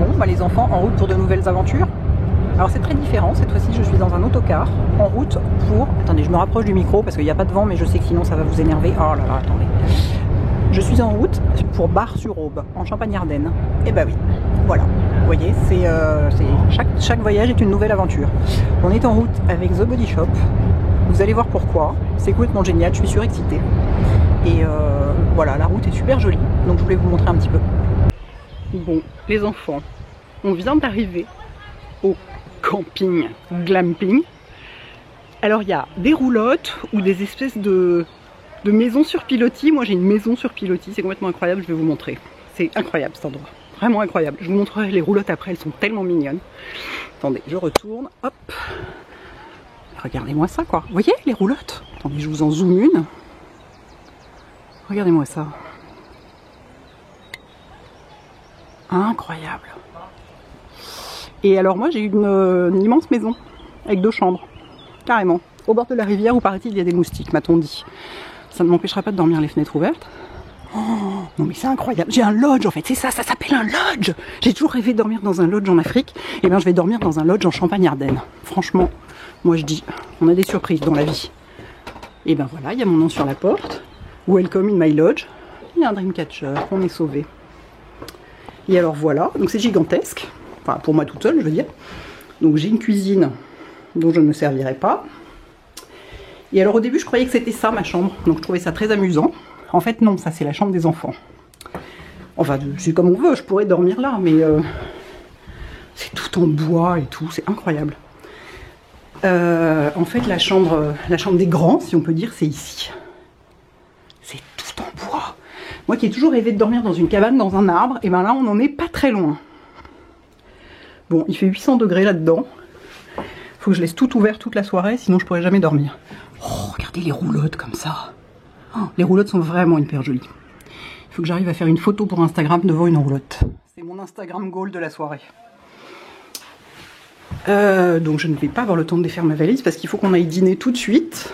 Bon, bah les enfants, en route pour de nouvelles aventures. Alors c'est très différent, cette fois-ci je suis dans un autocar, en route pour... Attendez, je me rapproche du micro parce qu'il n'y a pas de vent, mais je sais que sinon ça va vous énerver. Oh là là, attendez. Je suis en route pour Bar-sur-Aube, en Champagne-Ardenne. Et bah oui, voilà. Vous voyez, chaque voyage est une nouvelle aventure. On est en route avec The Body Shop. Vous allez voir pourquoi. C'est complètement génial, je suis surexcitée. Et voilà, la route est super jolie, donc je voulais vous montrer un petit peu. Bon, les enfants, on vient d'arriver au camping glamping. Alors il y a des roulottes ou des espèces de maisons sur pilotis. Moi j'ai une maison sur pilotis, c'est complètement incroyable, je vais vous montrer. C'est incroyable cet endroit, vraiment incroyable. Je vous montrerai les roulottes après, elles sont tellement mignonnes. Attendez, je retourne, hop. Regardez-moi ça quoi, vous voyez les roulottes? Attendez, je vous en zoome une. Regardez-moi ça. Incroyable. Et alors moi j'ai une immense maison avec 2 chambres, carrément, au bord de la rivière où paraît-il il y a des moustiques, m'a-t-on dit. Ça ne m'empêchera pas de dormir les fenêtres ouvertes. Oh, non mais c'est incroyable, j'ai un lodge en fait, c'est ça, ça s'appelle un lodge. J'ai toujours rêvé de dormir dans un lodge en Afrique, et bien je vais dormir dans un lodge en Champagne-Ardenne. Franchement, moi je dis, on a des surprises dans la vie. Et ben voilà, il y a mon nom sur la porte, Welcome in my lodge. Il y a un dreamcatcher, on est sauvés. Et alors voilà, donc c'est gigantesque, enfin pour moi toute seule je veux dire. Donc j'ai une cuisine dont je ne me servirai pas. Et alors au début je croyais que c'était ça ma chambre, donc je trouvais ça très amusant. En fait non, ça c'est la chambre des enfants. Enfin c'est comme on veut, je pourrais dormir là, mais c'est tout en bois et tout, c'est incroyable. En fait la chambre des grands, si on peut dire, c'est ici. C'est tout en bois. Moi qui ai toujours rêvé de dormir dans une cabane, dans un arbre, et ben là on n'en est pas très loin. Bon, il fait 800 degrés là-dedans. Faut que je laisse tout ouvert toute la soirée, sinon je pourrais jamais dormir. Oh, regardez les roulottes comme ça. Oh, les roulottes sont vraiment hyper jolies. Il faut que j'arrive à faire une photo pour Instagram devant une roulotte. C'est mon Instagram goal de la soirée. Donc je ne vais pas avoir le temps de défaire ma valise parce qu'il faut qu'on aille dîner tout de suite.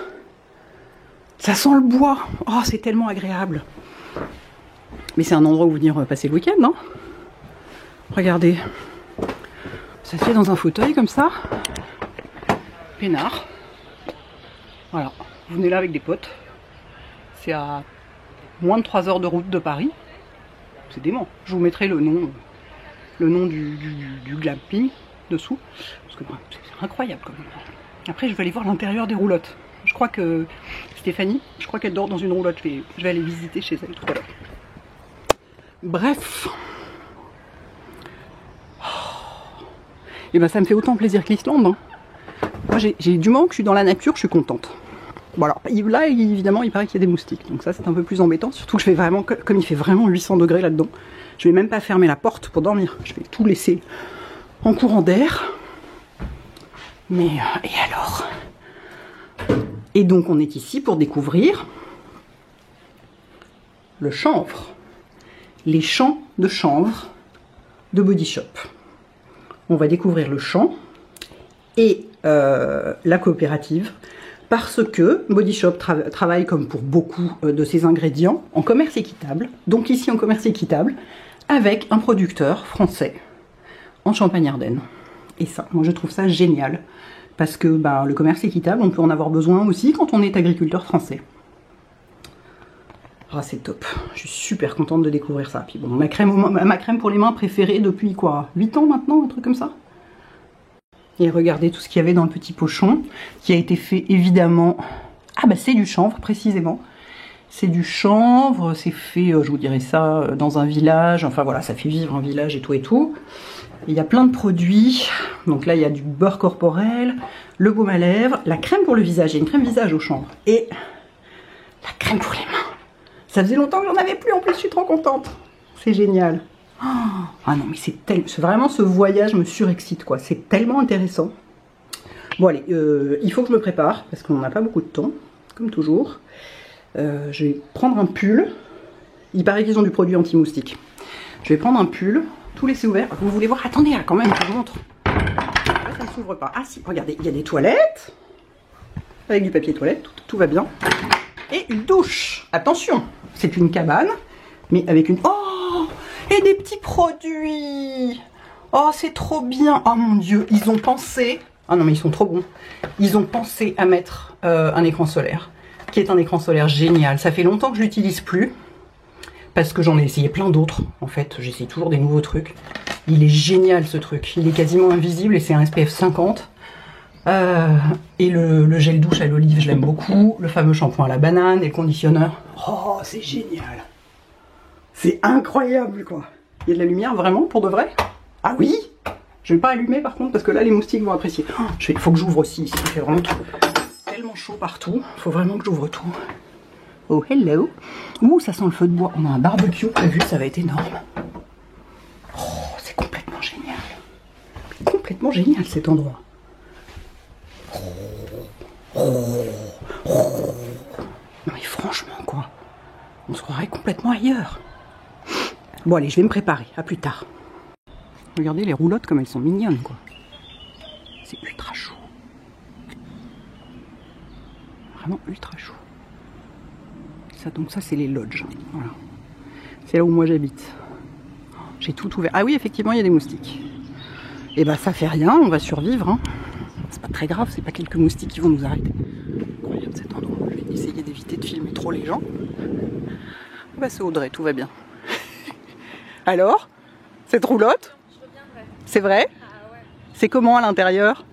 Ça sent le bois. Oh, c'est tellement agréable. Mais c'est un endroit où venir passer le week-end, non? Regardez. Ça se fait dans un fauteuil comme ça. Peinard. Voilà. Vous venez là avec des potes. C'est à moins de 3 heures de route de Paris. C'est dément. Je vous mettrai le nom du glamping dessous. Parce que c'est incroyable quand même. Après, je vais aller voir l'intérieur des roulottes. Je crois que Stéphanie, qu'elle dort dans une roulotte. Je vais aller visiter chez elle tout à l'heure. Bref. Et ben ça me fait autant plaisir que l'Islande. Hein. Moi j'ai du moment que je suis dans la nature, je suis contente. Bon alors là évidemment il paraît qu'il y a des moustiques. Donc ça c'est un peu plus embêtant. Surtout que je fais vraiment, comme il fait vraiment 800 degrés là-dedans. Je vais même pas fermer la porte pour dormir. Je vais tout laisser en courant d'air. Mais et alors? Et donc on est ici pour découvrir le chanvre. Les champs de chanvre de Body Shop. On va découvrir le champ et la coopérative parce que Body Shop travaille comme pour beaucoup de ses ingrédients en commerce équitable. Donc ici en commerce équitable avec un producteur français en Champagne-Ardenne. Et ça, moi je trouve ça génial parce que le commerce équitable, on peut en avoir besoin aussi quand on est agriculteur français. Ah, c'est top, je suis super contente de découvrir ça. Puis bon, ma crème pour les mains préférée depuis quoi, 8 ans maintenant, un truc comme ça. Et regardez tout ce qu'il y avait dans le petit pochon, qui a été fait évidemment... Ah bah c'est du chanvre précisément. C'est du chanvre, c'est fait, je vous dirais ça, dans un village, enfin voilà, ça fait vivre un village et tout et tout. Il y a plein de produits, donc là il y a du beurre corporel, le baume à lèvres, la crème pour le visage, il y a une crème visage au chanvre, et la crème pour les mains. Ça faisait longtemps que j'en avais plus, en plus je suis trop contente. C'est génial. Oh, ah non mais c'est vraiment ce voyage me surexcite quoi, c'est tellement intéressant. Bon allez, il faut que je me prépare, parce qu'on n'a pas beaucoup de temps, comme toujours. Je vais prendre un pull, il paraît qu'ils ont du produit anti-moustique. Je vais prendre un pull, tout laisser ouvert. Vous voulez voir? Attendez là quand même, je vous montre. Là, ça ne s'ouvre pas. Ah si, regardez, il y a des toilettes, avec du papier toilette, tout va bien. Et une douche, attention, c'est une cabane, mais avec une... Oh, et des petits produits. Oh, c'est trop bien. Oh mon Dieu, ils ont pensé... Ah non, mais ils sont trop bons. Ils ont pensé à mettre un écran solaire, qui est un écran solaire génial. Ça fait longtemps que je l'utilise plus, parce que j'en ai essayé plein d'autres. En fait, j'essaye toujours des nouveaux trucs. Il est génial ce truc. Il est quasiment invisible et c'est un SPF 50. Et le gel douche à l'olive, je l'aime beaucoup. Le fameux shampoing à la banane et le conditionneur. Oh, c'est génial. C'est incroyable, quoi. Il y a de la lumière, vraiment, pour de vrai? Ah oui? Je vais pas allumer, par contre, parce que là, les moustiques vont apprécier. Oh, il faut que j'ouvre aussi, ici. Il fait vraiment tellement chaud partout. Il faut vraiment que j'ouvre tout. Oh, hello. Ouh, ça sent le feu de bois. On a un barbecue prévu, ça va être énorme. Oh, c'est complètement génial. Complètement génial, cet endroit. Non mais franchement, quoi. On se croirait complètement ailleurs. Bon, allez, je vais me préparer. À plus tard. Regardez les roulottes comme elles sont mignonnes, quoi. C'est ultra chaud. Vraiment ultra chaud. Ça, donc ça, c'est les lodges. Voilà. C'est là où moi j'habite. J'ai tout ouvert. Ah oui, effectivement, il y a des moustiques. Et bah ça fait rien, on va survivre. Hein. C'est pas très grave, c'est pas quelques moustiques qui vont nous arrêter. Incroyable cet endroit. Je vais essayer d'éviter de filmer trop les gens. Bah c'est Audrey, tout va bien. Alors, cette roulotte? C'est vrai? Ah ouais. C'est comment à l'intérieur?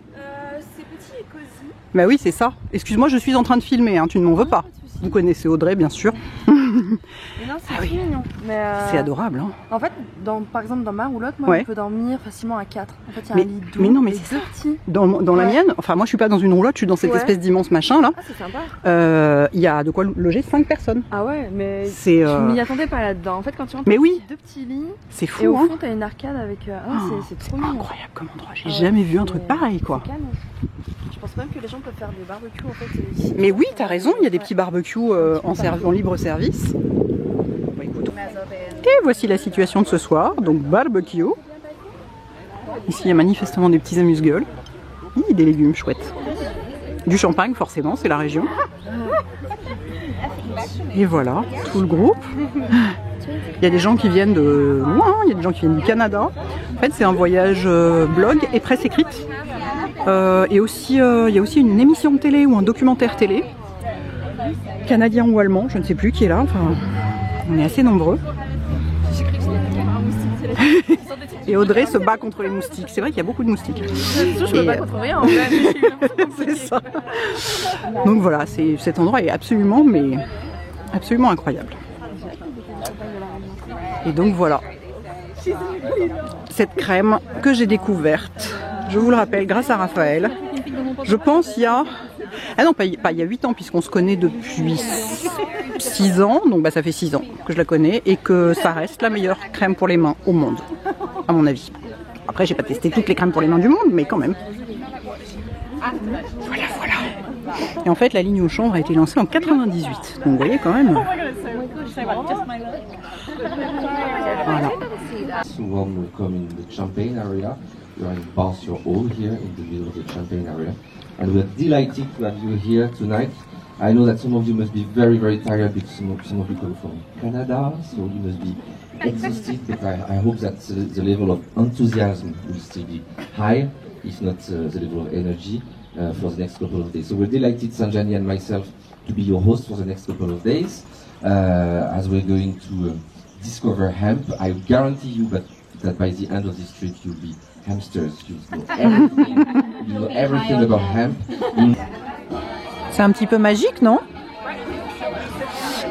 C'est petit et cosy. Bah oui, c'est ça. Excuse-moi, je suis en train de filmer, hein, tu ne m'en veux pas. Vous connaissez Audrey, bien sûr. Mais non, c'est mignon. C'est adorable. Hein. En fait, par exemple, dans ma roulotte, moi, on peut dormir facilement à 4. En fait, il y a un lit doux. Mais non, mais c'est ça. Petits. Dans la mienne, enfin, moi, je suis pas dans une roulotte, je suis dans cette espèce d'immense machin là. Ah, c'est sympa. Il y a de quoi loger 5 personnes. Ah ouais, mais je m'y attendais pas là-dedans. En fait, quand tu rentres, mais oui, deux petits lits. C'est fou. Et au hein. fond, t'as une arcade avec. C'est trop mignon. Incroyable comme endroit. J'ai jamais vu un truc pareil, quoi. Je pense même que les gens peuvent faire des barbecues en fait. Ici. Mais oui, t'as raison, il y a des petits barbecues en libre service. Bon, écoute. Et voici la situation de ce soir, donc barbecue. Ici, il y a manifestement des petits amuse-gueules. Des légumes chouettes. Du champagne, forcément, c'est la région. Et voilà, tout le groupe. Il y a des gens qui viennent de loin, il y a des gens qui viennent du Canada. En fait, c'est un voyage blog et presse écrite. Et aussi, il y a aussi une émission de télé ou un documentaire télé, canadien ou allemand, je ne sais plus qui est là, enfin, on est assez nombreux. Et Audrey se bat contre les moustiques, c'est vrai qu'il y a beaucoup de moustiques. Je me bats contre rien en fait. C'est ça. Donc voilà, cet endroit est absolument incroyable. Et donc voilà, cette crème que j'ai découverte, je vous le rappelle, grâce à Raphaël. Je pense il y a... Ah non, pas il y a 8 ans, puisqu'on se connaît depuis 6 ans. Donc bah, ça fait 6 ans que je la connais et que ça reste la meilleure crème pour les mains au monde, à mon avis. Après, j'ai pas testé toutes les crèmes pour les mains du monde, mais quand même. Voilà, voilà. Et en fait, la ligne au chanvre a été lancée en 98. Donc vous voyez quand même... Voilà. Warm welcome in the Champagne area. You're in Barcia Hall here in the middle of the Champagne area. And we're delighted to have you here tonight. I know that some of you must be very, very tired because some of you come from Canada, so you must be exhausted, but I hope that the level of enthusiasm will still be high, if not the level of energy for the next couple of days. So we're delighted, Sanjani and myself, to be your host for the next couple of days, as we're going to discover hemp. I guarantee you that by the end of this trip you'll be hamsters. You know everything about hemp. C'est un petit peu magique, non?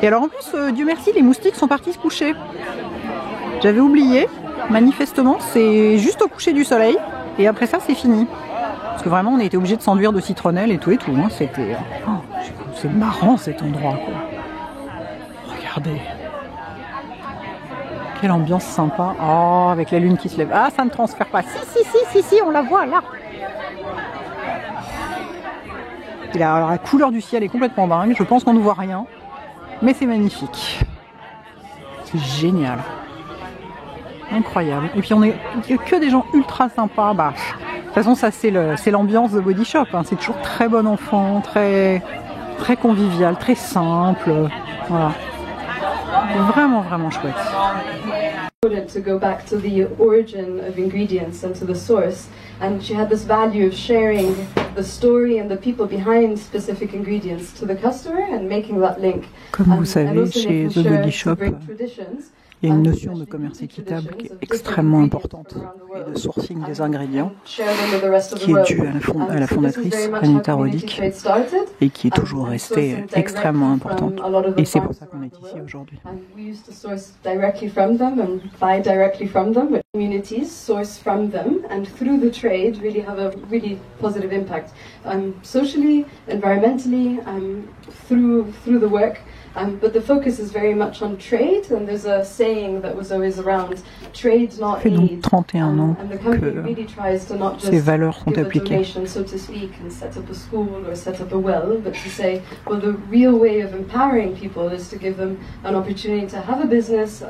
Et alors en plus, Dieu merci, les moustiques sont partis se coucher. J'avais oublié, manifestement, c'est juste au coucher du soleil, et après ça c'est fini. Parce que vraiment on a été obligé de s'enduire de citronnelle et tout. Hein. C'était... c'est marrant cet endroit, quoi. Regardez. Quelle ambiance sympa. Oh, avec la lune qui se lève. Ah, ça ne transfère pas. Si, on la voit là. Et là, alors, la couleur du ciel est complètement dingue. Je pense qu'on ne voit rien. Mais c'est magnifique. C'est génial. Incroyable. Et puis, il n'y a que des gens ultra sympas. Bah, de toute façon, ça, c'est l'ambiance de Body Shop. Hein. C'est toujours très bon enfant, très convivial, très simple. Voilà. Vraiment, vraiment chouette. To go back to the origin of ingredients and to the source, and she had this value of sharing the story and the people behind specific ingredients to the customer and making that link. Comme vous savez, chez The Body Shop, il y a une notion de commerce équitable qui est extrêmement importante et de sourcing des ingrédients qui est due à la fondatrice Anita Roddick et qui est toujours restée extrêmement importante. Et c'est pour ça qu'on est ici aujourd'hui. Communities source from them and through the trade really have a really positive impact socially, environmentally, through the work. But the focus is very much on trade, and there's a saying that was always around: trade, not aid. Donc 31 ans and the company really tries to not just ces valeurs sont give a appliquées. donation, so to speak, and set up a school or set up a well, but to say, well, the real way of empowering people is to give them an opportunity to have a business,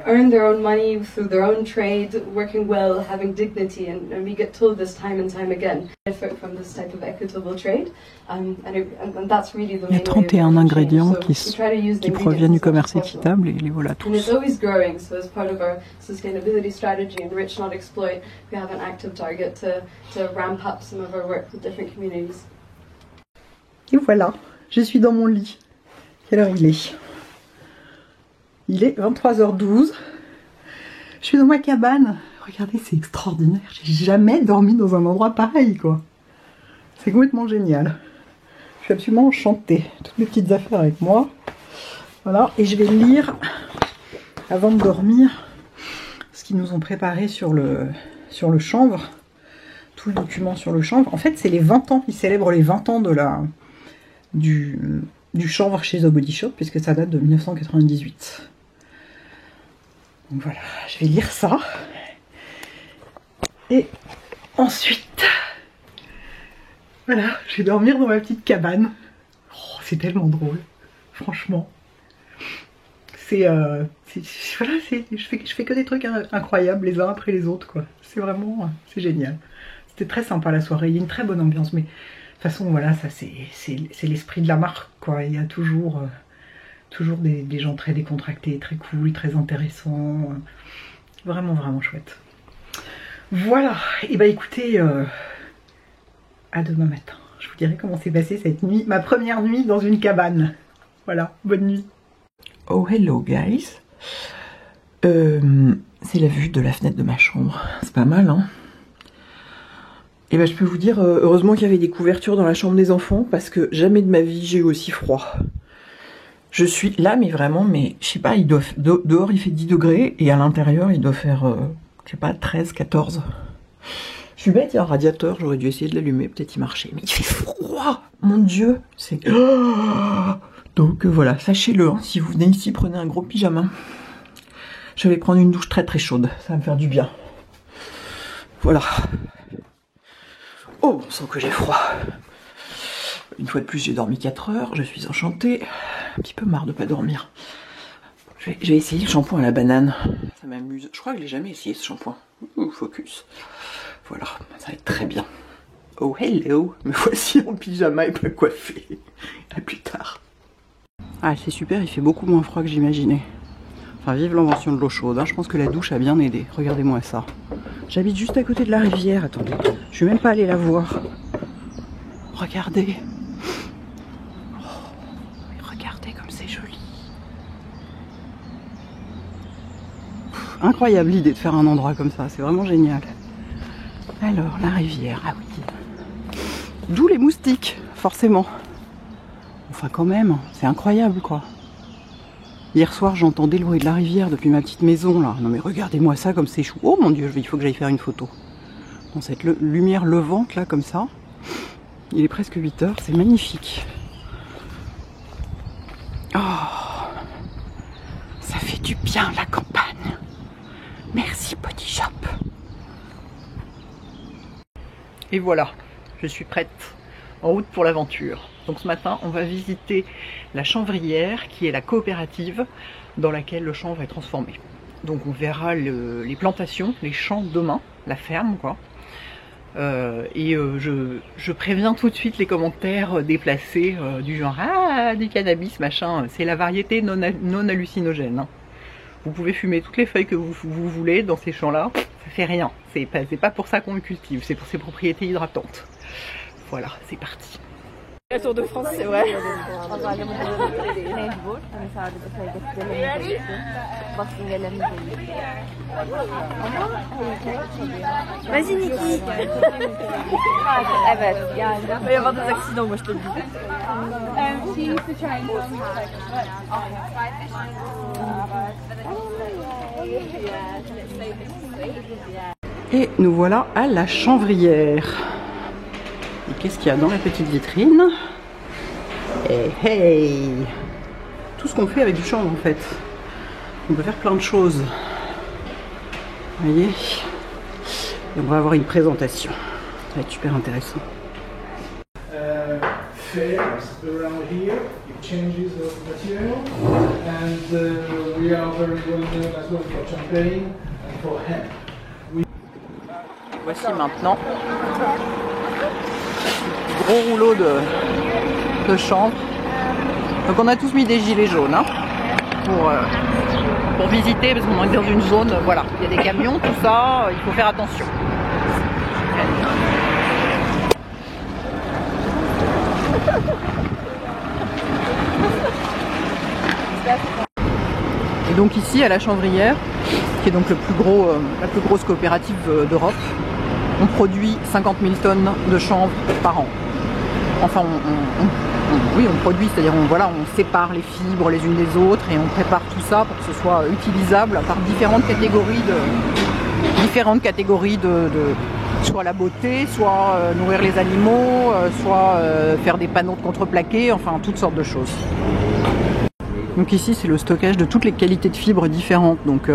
earn their own money through their own trade, working well, having dignity, and we get told this time and time again. Benefit from this type of equitable trade, and that's really the main way. Il y a 31 ingrédients qui proviennent du commerce équitable et les voilà tous. And it's always growing, so as part of our sustainability strategy, Enrich Not Exploit, we have an active target to ramp up some of our work with different communities. Et voilà, je suis dans mon lit. Quelle heure il est? Il est 23h12. Je suis dans ma cabane. Regardez, c'est extraordinaire. J'ai jamais dormi dans un endroit pareil, quoi. C'est complètement génial. Je suis absolument enchantée. Toutes mes petites affaires avec moi. Voilà. Et je vais lire, avant de dormir, ce qu'ils nous ont préparé sur le chanvre. Tout le document sur le chanvre. En fait, c'est les 20 ans. Ils célèbrent les 20 ans du chanvre chez The Body Shop, puisque ça date de 1998. Donc voilà, je vais lire ça. Et ensuite, voilà, je vais dormir dans ma petite cabane. Oh, c'est tellement drôle, franchement. Voilà, je fais que des trucs incroyables les uns après les autres, quoi. C'est vraiment, c'est génial. C'était très sympa la soirée, il y a une très bonne ambiance, mais de toute façon, voilà, ça c'est l'esprit de la marque, quoi. Il y a toujours des gens très décontractés, très cool, très intéressants. Vraiment, vraiment chouette. Voilà, et bah écoutez, à demain matin. Je vous dirai comment s'est passée cette nuit, ma première nuit dans une cabane. Voilà, bonne nuit. Oh hello guys. C'est la vue de la fenêtre de ma chambre. C'est pas mal, hein? Et ben je peux vous dire, heureusement qu'il y avait des couvertures dans la chambre des enfants, parce que jamais de ma vie j'ai eu aussi froid. Je suis là, mais vraiment, mais je sais pas, dehors il fait 10 degrés, et à l'intérieur il doit faire, je sais pas, 13, 14. Je suis bête, il y a un radiateur, j'aurais dû essayer de l'allumer, peut-être il marchait, mais il fait froid, mon dieu, c'est... Donc voilà, sachez-le, hein, si vous venez ici, prenez un gros pyjama. Je vais prendre une douche très très chaude, ça va me faire du bien. Voilà. Oh, bon sang que j'ai froid. Une fois de plus, j'ai dormi 4 heures, je suis enchantée. Un petit peu marre de pas dormir. Je vais essayer le shampoing à la banane. Ça m'amuse. Je crois que je l'ai jamais essayé ce shampoing. Focus. Voilà, ça va être très bien. Oh hello, me voici en pyjama et pas coiffée. À plus tard. Ah, c'est super, il fait beaucoup moins froid que j'imaginais. Enfin, vive l'invention de l'eau chaude, hein. Je pense que la douche a bien aidé. Regardez-moi ça. J'habite juste à côté de la rivière, attendez. Je suis même pas allée la voir. Regardez. Oh, regardez comme c'est joli. Incroyable l'idée de faire un endroit comme ça, c'est vraiment génial. Alors, la rivière, ah oui. D'où les moustiques, forcément. Enfin quand même, c'est incroyable quoi. Hier soir j'entendais le bruit de la rivière depuis ma petite maison là. Non mais regardez-moi ça comme c'est chou. Oh mon dieu, il faut que j'aille faire une photo. Dans cette lumière levante là comme ça. Il est presque 8 heures, c'est magnifique. Oh, ça fait du bien la campagne. Merci Body Shop. Et voilà, je suis prête. En route pour l'aventure. Donc ce matin, on va visiter la chanvrière, qui est la coopérative dans laquelle le chanvre est transformé. Donc on verra les plantations, les champs demain, la ferme quoi. Je préviens tout de suite les commentaires déplacés du genre « Ah, ah, du cannabis, machin. C'est la variété non hallucinogène. Hein. Vous pouvez fumer toutes les feuilles que vous voulez dans ces champs-là, ça fait rien. C'est pas pour ça qu'on le cultive, c'est pour ses propriétés hydratantes. Voilà, c'est parti. La Tour de France, c'est vrai. Vas-y Niki. Il va y avoir des accidents, moi je te le dis. Et nous voilà à la Chanvrière. Et qu'est-ce qu'il y a dans la petite vitrine? Hey, hey! Tout ce qu'on fait avec du chanvre en fait. On peut faire plein de choses. Vous voyez? Et on va avoir une présentation. Ça va être super intéressant. Fairs around here, it changes of material, and we are very well known as well for champagne and for hemp. Voici maintenant gros rouleau de chanvre. Donc on a tous mis des gilets jaunes hein, pour visiter parce qu'on est dans une zone, voilà, il y a des camions, tout ça, il faut faire attention. Et donc ici à la Chanvrière, qui est donc la plus grosse coopérative d'Europe, on produit 50 000 tonnes de chanvre par an. Enfin, oui, on produit, c'est-à-dire on sépare les fibres les unes des autres et on prépare tout ça pour que ce soit utilisable par différentes catégories de soit la beauté, soit nourrir les animaux, soit faire des panneaux de contreplaqué, enfin toutes sortes de choses. Donc ici c'est le stockage de toutes les qualités de fibres différentes. Donc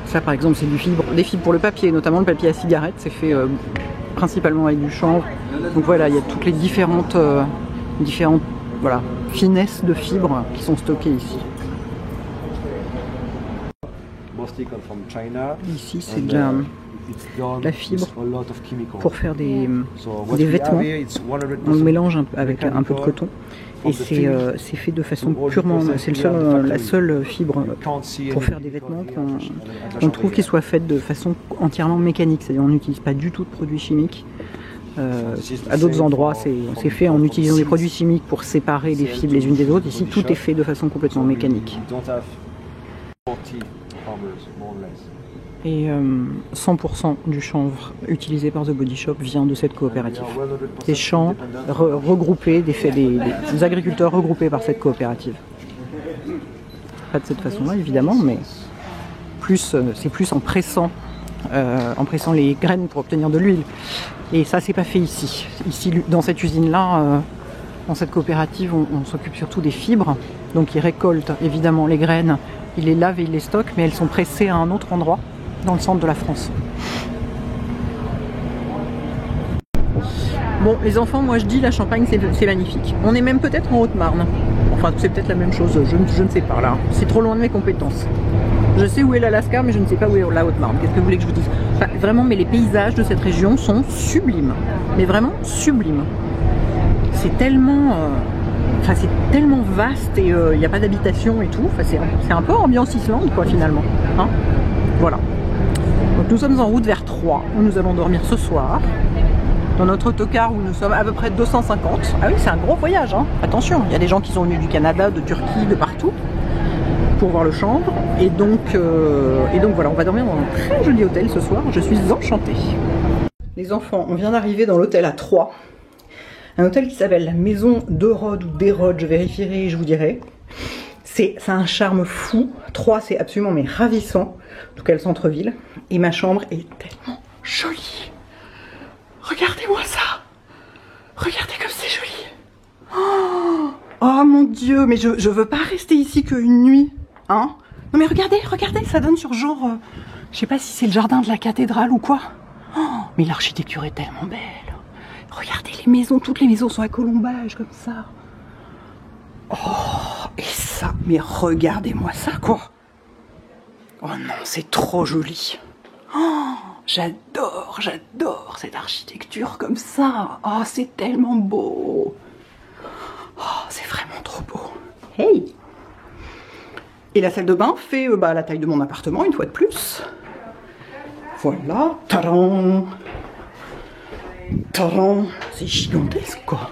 ça par exemple c'est des fibres pour le papier, notamment le papier à cigarette, c'est fait principalement avec du chanvre. Donc voilà, il y a toutes les différentes voilà, finesses de fibres qui sont stockées ici. Ici c'est de la fibre pour faire des vêtements. On le mélange avec un peu de coton. Et c'est fait de façon purement, c'est la seule fibre pour faire des vêtements qu'on trouve qui soit faite de façon entièrement mécanique. C'est-à-dire on n'utilise pas du tout de produits chimiques. À d'autres endroits, c'est fait en utilisant des produits chimiques pour séparer les fibres les unes des autres. Ici, tout est fait de façon complètement mécanique. Et 100% du chanvre utilisé par The Body Shop vient de cette coopérative. Des champs regroupés, des agriculteurs regroupés par cette coopérative. Pas de cette façon-là évidemment, mais c'est plus en pressant les graines pour obtenir de l'huile. Et ça c'est pas fait ici. Ici dans cette usine-là, dans cette coopérative, on s'occupe surtout des fibres. Donc ils récoltent évidemment les graines, ils les lavent et ils les stockent, mais elles sont pressées à un autre endroit, dans le centre de la France. Bon, les enfants, moi je dis la Champagne c'est magnifique. On est même peut-être en Haute-Marne. Enfin, c'est peut-être la même chose, je ne sais pas là. C'est trop loin de mes compétences. Je sais où est l'Alaska, mais je ne sais pas où est la Haute-Marne. Qu'est-ce que vous voulez que je vous dise? Enfin, vraiment, mais les paysages de cette région sont sublimes. Mais vraiment sublimes. C'est tellement... Enfin, c'est tellement vaste et il n'y a pas d'habitation et tout. Enfin, c'est un peu ambiance Islande, quoi, finalement. Hein, voilà. Donc nous sommes en route vers Troyes, où nous allons dormir ce soir. Dans notre autocar où nous sommes à peu près 250. Ah oui, c'est un gros voyage, hein. Attention, il y a des gens qui sont venus du Canada, de Turquie, de partout, pour voir le chanvre. Et donc voilà, on va dormir dans un très joli hôtel ce soir. Je suis enchantée. Les enfants, on vient d'arriver dans l'hôtel à Troyes. Un hôtel qui s'appelle la Maison d'Hérode ou d'Hérode, je vérifierai et je vous dirai. Ça a un charme fou. Troyes, c'est absolument mais ravissant. En tout cas, le centre-ville. Et ma chambre est tellement jolie. Regardez-moi ça. Regardez comme c'est joli. Oh mon Dieu, mais je veux pas rester ici qu'une nuit. Hein? Non mais regardez, ça donne sur genre... je sais pas si c'est le jardin de la cathédrale ou quoi. Oh, mais l'architecture est tellement belle. Regardez les maisons, toutes les maisons sont à colombage comme ça. Oh, et ça, mais regardez-moi ça quoi. Oh non, c'est trop joli. Oh, j'adore cette architecture comme ça. Oh, c'est tellement beau. Oh, c'est vraiment trop beau. Et la salle de bain fait la taille de mon appartement, une fois de plus. Voilà. Tadam! Tadam! C'est gigantesque, quoi.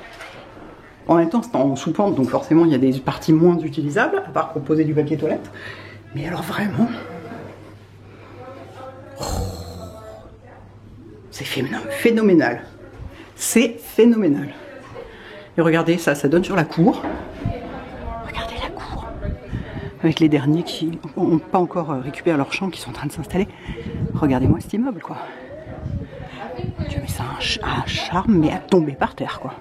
En même temps, c'est en sous-pente, donc forcément, il y a des parties moins utilisables, à part pour poser du papier toilette. Mais alors, vraiment... Oh, c'est phénoménal. C'est phénoménal. Et regardez, ça donne sur la cour. Regardez la cour. Avec les derniers qui n'ont pas encore récupéré leur chambre, qui sont en train de s'installer. Regardez-moi cet immeuble, quoi. Dieu, mais c'est un charme, mais à tomber par terre, quoi.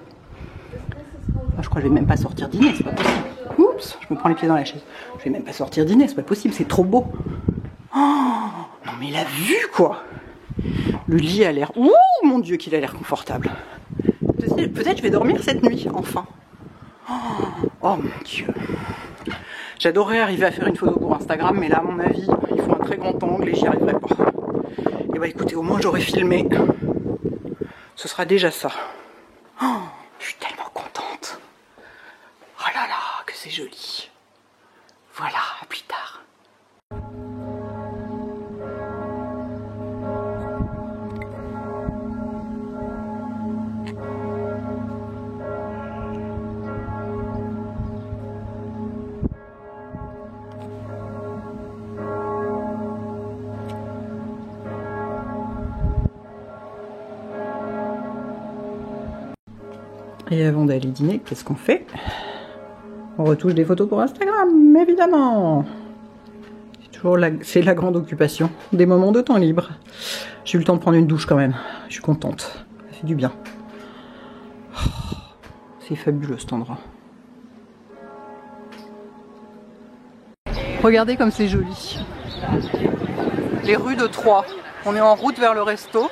Je crois que je vais même pas sortir dîner, c'est pas possible. Oups, je me prends les pieds dans la chaise. Je vais même pas sortir dîner, c'est pas possible, c'est trop beau. Oh, non mais la vue, quoi. Le lit a l'air... Ouh, mon Dieu, qu'il a l'air confortable. Peut-être je vais dormir cette nuit, enfin. Oh mon Dieu. J'adorerais arriver à faire une photo pour Instagram, mais là, à mon avis, il faut un très grand angle et j'y arriverai pas. Et bah écoutez, au moins j'aurai filmé. Ce sera déjà ça. Oh, je suis tellement contente. Oh là là, que c'est joli. Voilà, à plus tard. Et avant d'aller dîner, qu'est-ce qu'on fait? On retouche des photos pour Instagram, évidemment. C'est la grande occupation. Des moments de temps libre. J'ai eu le temps de prendre une douche quand même. Je suis contente. Ça fait du bien. Oh, c'est fabuleux cet endroit. Regardez comme c'est joli. Les rues de Troyes. On est en route vers le resto.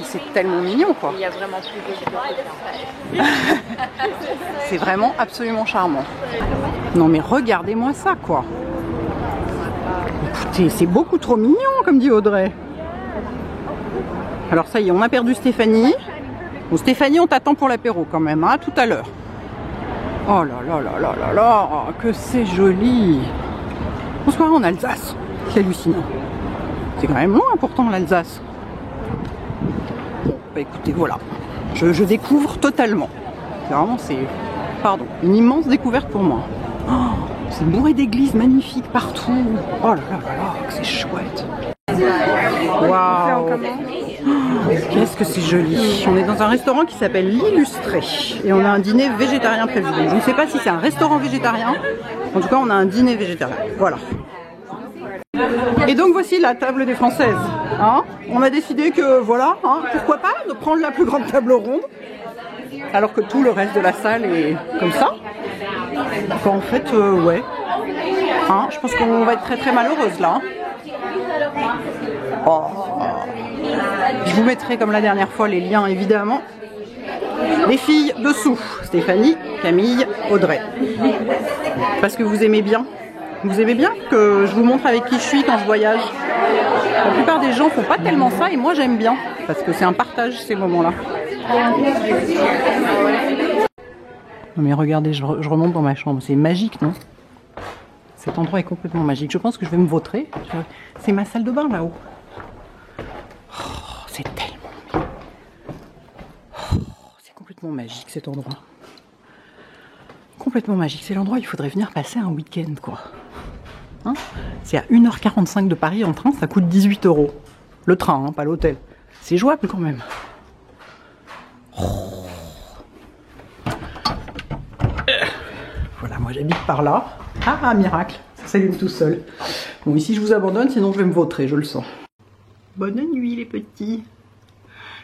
C'est tellement mignon, quoi. Il y a vraiment plus de C'est vraiment absolument charmant. Non mais regardez-moi ça, quoi. Écoutez, c'est beaucoup trop mignon, comme dit Audrey. Alors ça y est, on a perdu Stéphanie. Bon, Stéphanie, on t'attend pour l'apéro quand même, hein, tout à l'heure. Oh là là là là là là, que c'est joli. On se croirait en Alsace. C'est hallucinant. C'est quand même loin pourtant l'Alsace. Bah écoutez, voilà, je découvre totalement. Vraiment, pardon, une immense découverte pour moi. Oh, c'est bourré d'églises magnifiques partout. Oh là là là là, que c'est chouette. Waouh, qu'est-ce que c'est joli. On est dans un restaurant qui s'appelle l'Illustré et on a un dîner végétarien prévu. Je ne sais pas si c'est un restaurant végétarien. En tout cas, on a un dîner végétarien. Voilà. Et donc voici la table des Françaises. Hein, on a décidé que voilà, hein, pourquoi pas, de prendre la plus grande table ronde, alors que tout le reste de la salle est comme ça. Enfin, en fait, ouais. Hein, je pense qu'on va être très très malheureuse là. Oh. Je vous mettrai comme la dernière fois les liens évidemment. Les filles dessous, Stéphanie, Camille, Audrey. Parce que vous aimez bien. Vous aimez bien que je vous montre avec qui je suis quand je voyage. La plupart des gens font pas tellement ça et moi j'aime bien parce que c'est un partage ces moments-là. Non mais regardez, je remonte dans ma chambre, c'est magique, non? Cet endroit est complètement magique. Je pense que je vais me vautrer. C'est ma salle de bain là-haut. Oh, c'est tellement... Oh, c'est complètement magique cet endroit. Complètement magique. C'est l'endroit où il faudrait venir passer un week-end, quoi. Hein, c'est à 1h45 de Paris en train, ça coûte 18 €. Le train, hein, pas l'hôtel. C'est jouable quand même. Oh. Voilà, moi j'habite par là. Ah, miracle, ça s'allume tout seul. Bon, ici je vous abandonne, sinon je vais me vautrer, je le sens. Bonne nuit les petits.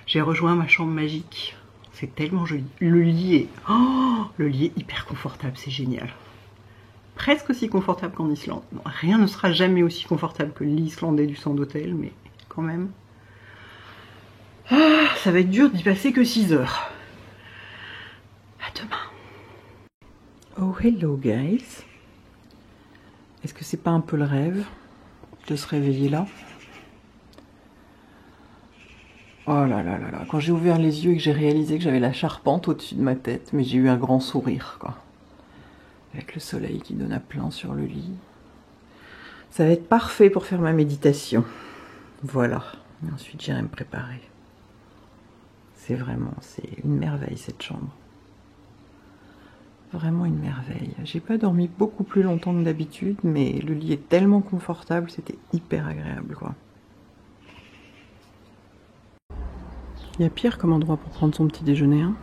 J'ai rejoint ma chambre magique. C'est tellement joli. Le lit est hyper confortable, c'est génial. Presque aussi confortable qu'en Islande. Bon, rien ne sera jamais aussi confortable que l'islandais du centre d'hôtel, mais quand même. Ah, ça va être dur d'y passer que 6 heures. À demain. Oh hello guys. Est-ce que c'est pas un peu le rêve de se réveiller là? Oh là là là là, quand j'ai ouvert les yeux et que j'ai réalisé que j'avais la charpente au-dessus de ma tête, mais j'ai eu un grand sourire, quoi. Avec le soleil qui donne à plein sur le lit. Ça va être parfait pour faire ma méditation. Voilà. Et ensuite, j'irai me préparer. C'est une merveille cette chambre. Vraiment une merveille. J'ai pas dormi beaucoup plus longtemps que d'habitude, mais le lit est tellement confortable, c'était hyper agréable, quoi. Il y a pire comme endroit pour prendre son petit déjeuner, hein.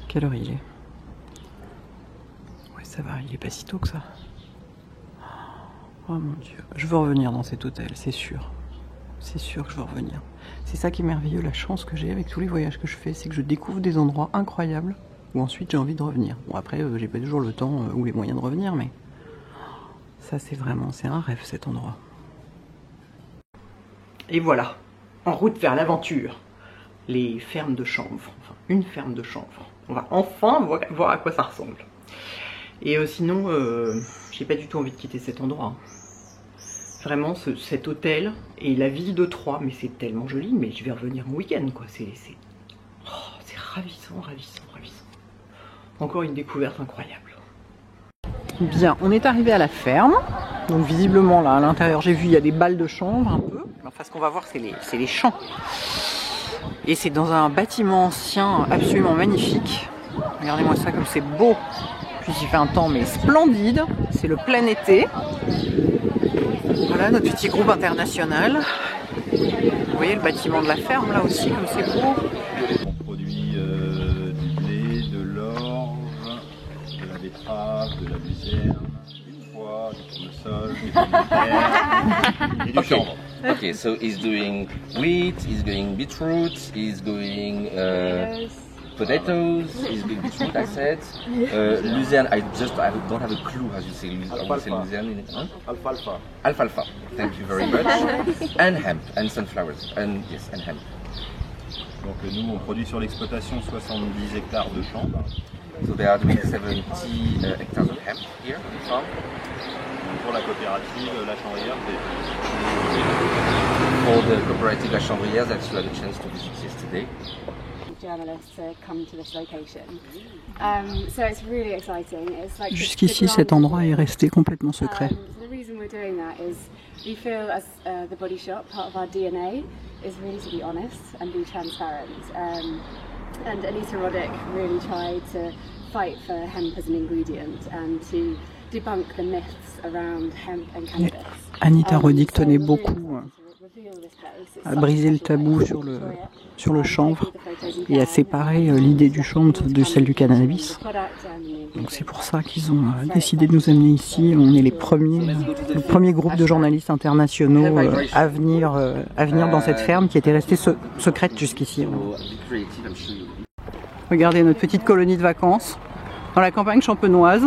Quelle heure il est? Ouais, ça va, il est pas si tôt que ça. Oh mon Dieu, je veux revenir dans cet hôtel, c'est sûr. C'est sûr que je veux revenir. C'est ça qui est merveilleux, la chance que j'ai avec tous les voyages que je fais, c'est que je découvre des endroits incroyables où ensuite j'ai envie de revenir. Bon après, j'ai pas toujours le temps ou les moyens de revenir, mais ça c'est un rêve cet endroit. Et voilà, en route vers l'aventure, les fermes de chanvre, enfin une ferme de chanvre. On va enfin voir à quoi ça ressemble. Et sinon, j'ai pas du tout envie de quitter cet endroit. Vraiment, cet hôtel et la ville de Troyes, mais c'est tellement joli, mais je vais revenir en week-end, quoi. C'est ravissant, ravissant, ravissant. Encore une découverte incroyable. Bien, on est arrivé à la ferme. Donc visiblement, là, à l'intérieur, j'ai vu, il y a des balles de chanvre, un peu. Enfin, ce qu'on va voir, c'est les champs. Et c'est dans un bâtiment ancien absolument magnifique. Regardez-moi ça, comme c'est beau. Puis il fait un temps, mais splendide. C'est le plein été. Voilà notre petit groupe international. Vous voyez le bâtiment de la ferme là aussi, comme c'est beau. On produit du blé, de l'orge, de la betterave, de la luzerne, du pois, du tournesol, du pommes de terre et du chanvre. Okay, so he's doing wheat, he's doing beetroot, he's doing potatoes, he's doing beetroot, I said. Luzerne, I don't have a clue how you say Luzerne in it. Huh? Alfalfa. Alfalfa, thank you very much. And hemp, and sunflowers, and yes, and hemp. Donc nous, on produit sur l'exploitation 70 hectares de chanvre. So they are doing 70 hectares of hemp here on the farm. Pour la coopérative La Chambrière. For the cooperative La Chambrière that you had a chance to visit yesterday. Journalists to come to this location. So it's really exciting. It's like Jusqu'ici, cet endroit est resté complètement secret. The reason we're doing that is we feel as the Body Shop, part of our DNA is really to be honest and be transparent. And Anita Roddick really tried to fight for hemp as an ingredient and to debunk the myths around hemp and cannabis. Anita Roddick tenait beaucoup à briser le tabou sur le chanvre et à séparer l'idée du chanvre de celle du cannabis. Donc c'est pour ça qu'ils ont décidé de nous amener ici. On est le premier groupe de journalistes internationaux à venir dans cette ferme qui était restée secrète jusqu'ici. Regardez notre petite colonie de vacances dans la campagne champenoise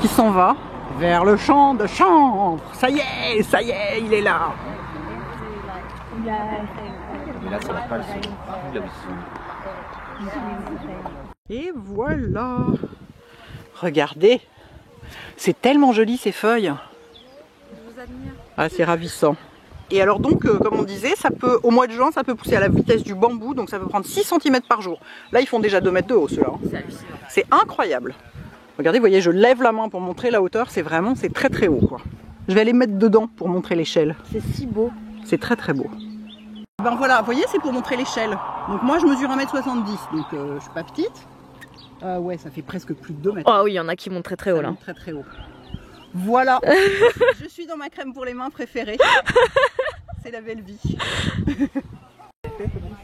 qui s'en va vers le champ de chanvre. Ça y est, il est là. Mais là, ça va pas le son. Et voilà. Regardez. C'est tellement joli ces feuilles. Ah, c'est ravissant. Et alors donc, comme on disait, au mois de juin, ça peut pousser à la vitesse du bambou, donc ça peut prendre 6 cm par jour. Là, ils font déjà 2 mètres de haut, ceux-là. C'est incroyable. Regardez, vous voyez, je lève la main pour montrer la hauteur, c'est très très haut, quoi. Je vais aller mettre dedans pour montrer l'échelle. C'est si beau. C'est très très beau. Ben voilà, vous voyez, c'est pour montrer l'échelle. Donc moi, je mesure 1m70, donc je suis pas petite. Ouais, ça fait presque plus de 2 mètres. Oh oui, il y en a qui montent très très haut là. Très très haut. Voilà. Je suis dans ma crème pour les mains préférée. C'est la belle vie.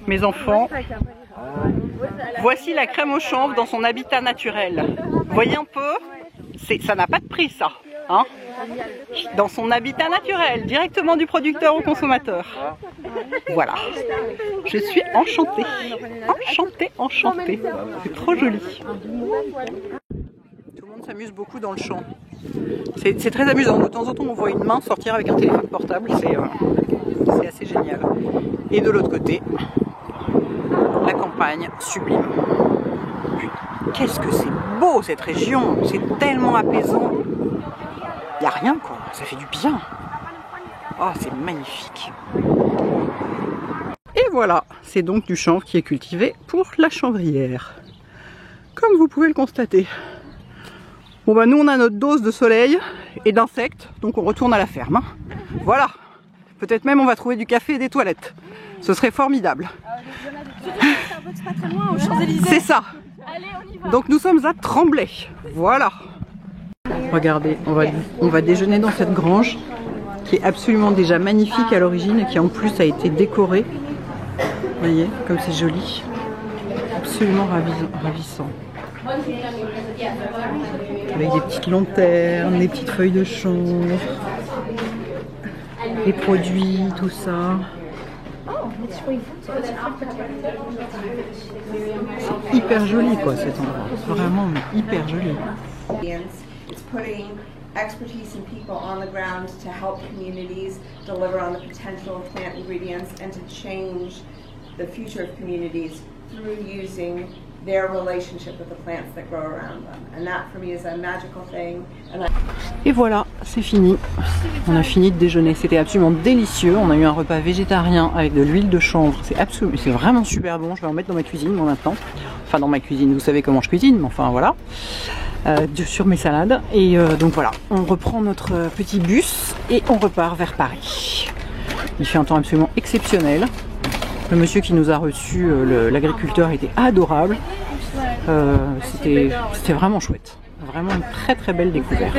Mes enfants, voici la crème au chanvre dans son habitat naturel. Vous voyez un peu, ça n'a pas de prix ça. Hein, dans son habitat naturel, directement du producteur au consommateur. Voilà. Je suis enchantée. Enchantée. C'est trop joli. Tout le monde s'amuse beaucoup dans le champ. C'est très amusant. De temps en temps, on voit une main sortir avec un téléphone portable. C'est assez génial. Et de l'autre côté, la campagne sublime. Qu'est-ce que c'est beau cette région. C'est tellement apaisant. Il n'y a rien quoi, ça fait du bien. Oh, c'est magnifique. Et voilà, c'est donc du chanvre qui est cultivé pour la chanvrière. Comme vous pouvez le constater. Bon bah nous on a notre dose de soleil et d'insectes, donc on retourne à la ferme. Hein. Voilà. Peut-être même on va trouver du café et des toilettes. Ce serait formidable. C'est ça. Donc nous sommes à Tremblay. Voilà. Regardez, on va déjeuner dans cette grange qui est absolument déjà magnifique à l'origine et qui en plus a été décorée. Vous voyez, comme c'est joli. Absolument ravissant. Avec des petites lanternes, des petites feuilles de chanvre, les produits, tout ça. C'est hyper joli quoi cet endroit, vraiment hyper joli. It's putting expertise and people on the ground to help communities deliver on the potential of plant ingredients and to change the future of communities through using their relationship with the plants that grow around them. And that for me is a magical thing. Et voilà, c'est fini. On a fini de déjeuner. C'était absolument délicieux. On a eu un repas végétarien avec de l'huile de chanvre. C'est vraiment super bon. Je vais en mettre dans ma cuisine moi maintenant. Enfin dans ma cuisine, vous savez comment je cuisine, mais enfin voilà. Sur mes salades. Et donc voilà, on reprend notre petit bus et on repart vers Paris. Il fait un temps absolument exceptionnel. Le monsieur qui nous a reçus, l'agriculteur, était adorable. C'était vraiment chouette. Vraiment une très très belle découverte.